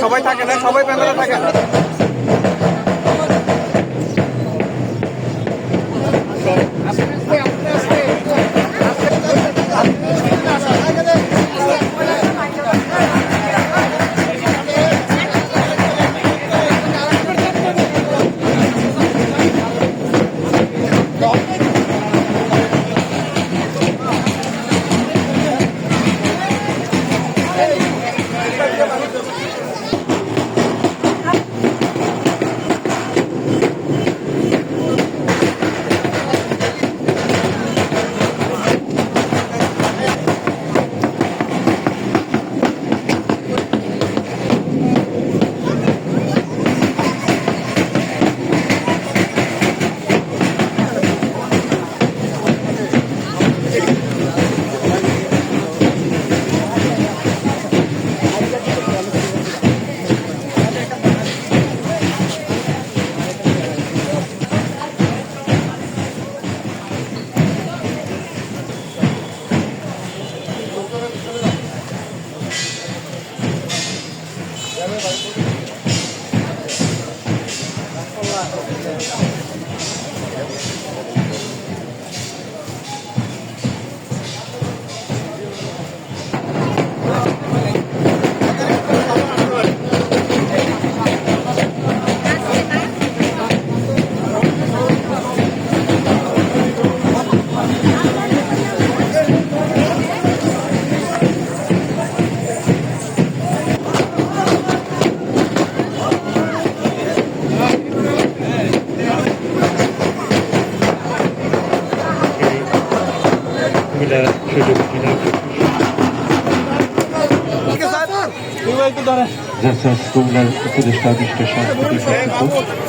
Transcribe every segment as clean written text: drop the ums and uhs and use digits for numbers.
সবাই থাকে না, সবাই প্যান্ডেলে থাকে না।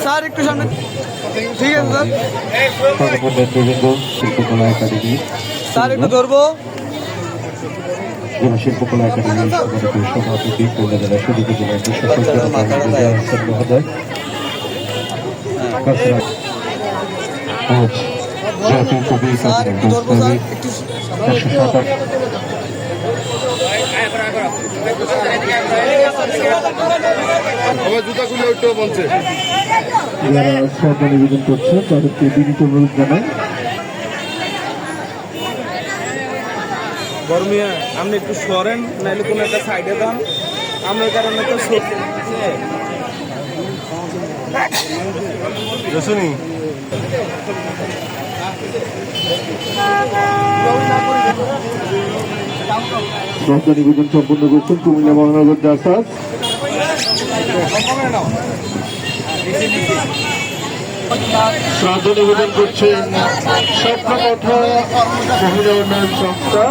স্যার একটু সামনে, ঠিক আছে শিল্পকলা একাডেমি, স্যার একটু ধরবো। জেলা শিল্পকলা একাডেমির সভাপতি খুলনা জেলা সদর উপজেলা মহোদয়, জাতীয় কবি যারা শ্রদ্ধা নিবেদন করছে তাদেরকে বিনীত অনুরোধ জানাই। বর্মিয়া আপনি একটু সরেন, নাহলে কোনো একটা সাইডে দাম, আপনার কারণে তো শুনি। শ্রদ্ধা নিবেদন সম্পন্ন করছেন কুমিল্লা মহানগর জাসাস। শ্রদ্ধা নিবেদন করছেন স্বপ্নকথা মহিলা উন্নয়ন সংস্থা,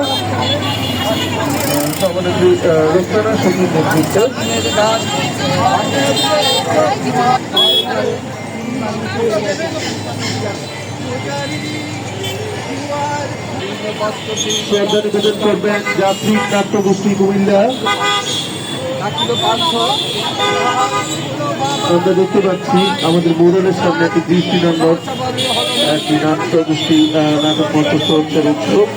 সভানেত্রী রোকসানা সঙ্গীর নেতৃত্বে। শ্রদ্ধা নিবেদন করবেন যাত্রী নাট্যগোষ্ঠী কুমিল্লা। আমরা দেখতে পাচ্ছি আমাদের মোড়লের সামনে একটি দৃষ্টিনন্দন একটি নাট্যগোষ্ঠী নাটক মঞ্চস্থ হচ্ছে উৎসব।